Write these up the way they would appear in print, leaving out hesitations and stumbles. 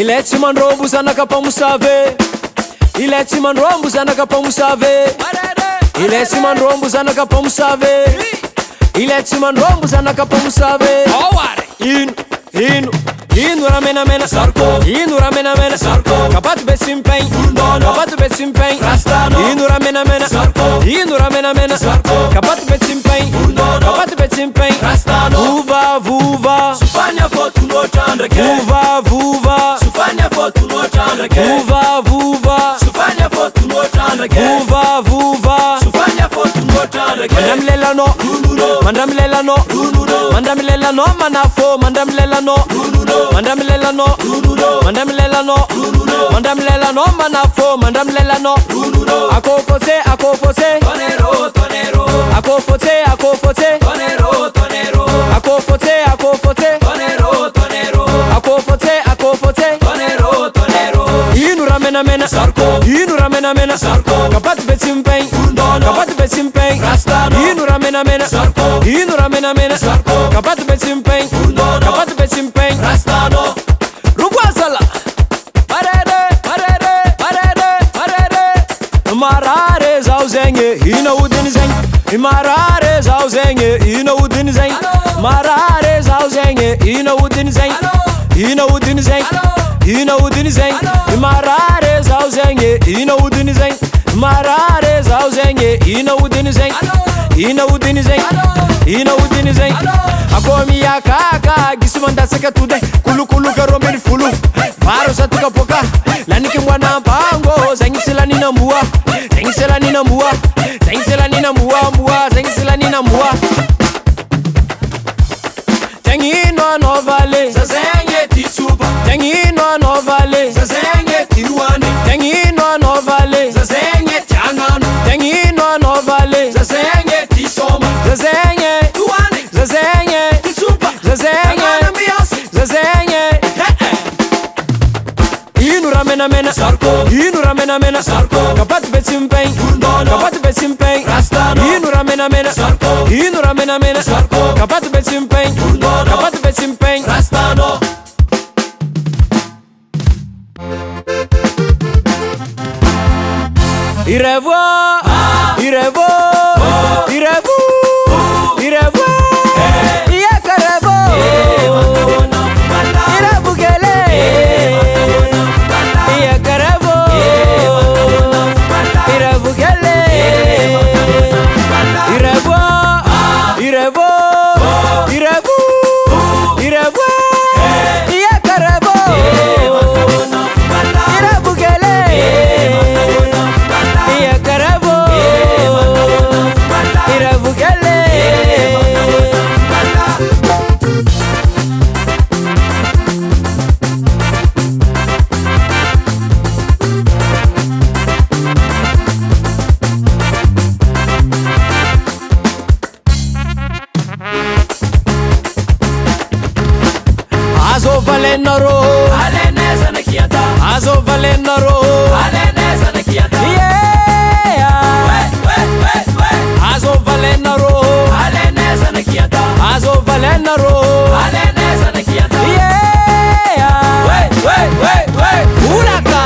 Ilay tsy mandrombo zanaka mpamosavé, ilay tsy mandrombo zanaka mpamosavé, ilay tsy mandrombo zanaka mpamosavé, ilay tsy mandrombo zanaka mpamosavé. Ino ramenamena Sarko, ino ramenamena Sarko, kapato be simpem, kapato be simpem, ino ramenamena Sarko, ino ramenamena Sarko, kapato be simpem, kapato be simpem, vuva sufanya foto no chandreke, vuva sufanya foto no chandreke, vuva sufanya foto no chandreke, vuva sufanya foto no chandreke. Mandam lelano, mandam lelano, mandam lelano manafo, mandam lelano, mandam lelano, mandam lelano, mandam lelano manafo, mandam lelano, akofose akofose, tonero tonero, akofose akofose, tonero tonero, akofose akofose, tonero tonero, akofose akofose, tonero tonero. Inu ramena mena Sarko, inu ramena mena Sarko, kapat besimpeng, kapat besimpeng, inu ramena mena Sarko, inu ramena mena Sarko, kapat besimpeng, kapat besimpeng, rastano. Rugwasala, parere, parere, parere, parere. Marare zauzenge, ina udin zeng. Marare zauzenge, ina udin zeng. Marare zauzenge, ina udin zeng. Ina udin zeng, ina udin zeng. Marare zauzenge, ina udin zeng. Marare zauzenge, ina udin zeng. Ina udin zeng, ina udin zeng. Akomi ya kaka, gisumanda seka tude. Kulu kulu karomeni fulu. Faro satuka poka, laniki mwana pango. Zengi sila nina mbua, zengi sila nina mbua, zengi sila nina mbua mbua, zengi sila nina mbua. Tengi no no vale, zazenge tisuba. Tengi no no vale, zazenge tiruane. Tengi no no vale, zazenge tiangano. Tengi no no vale, zazenge tisoma. Zazenge tuane, zazenge tisuba, zazenge zazenge. Inu ramena mena Sarko, inu ramena mena Sarko, kapat besimpeng, kapat besimpeng, inu ramena mena Sarko, inu ramena mena Sarko, kapat besimpeng, kapat besimpeng, rastano. Irevo, irevo, irevo, irevo, iakarevo, irevo gele, iakarevo, irevo gele, irevo, irevo, irevo, irevo, iakarevo, irevo gele. Azo valenaro, alenesa na kiata. Azo valenaro, alenesa na kiata. Azo valenaro, alenesa na kiata. Azo valenaro, alenesa na kiata. Uraka,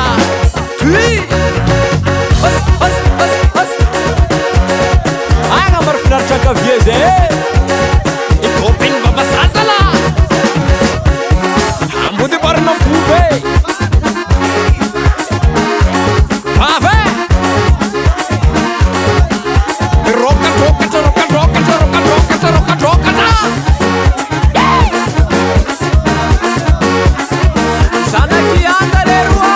os. Aga marfinar chaka vieze. Ikopin babasazala. Ambude barna pube. Ave. Roka roka roka roka roka roka roka roka na. Sana ki andare rua.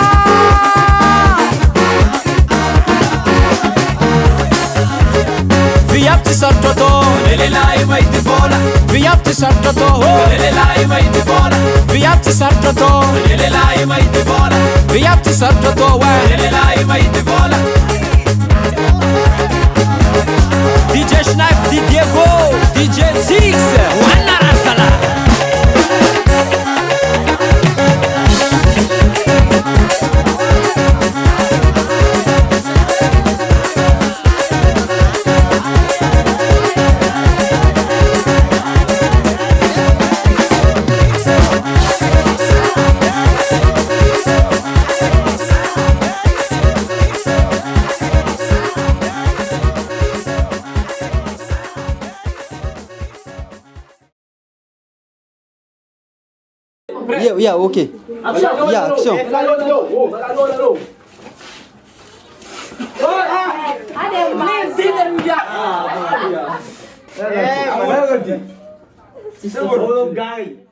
Viapti sartoto, lele lai mai di bola. Viapti sartoto, lele lai mai di bola. Viapti sartoto, lele lai mai di bola. Viapti sartoto, lele lai mai di bola. DJ Schneif, di Diego. Yeah, ok. Yeah, action. C'est bon, gars.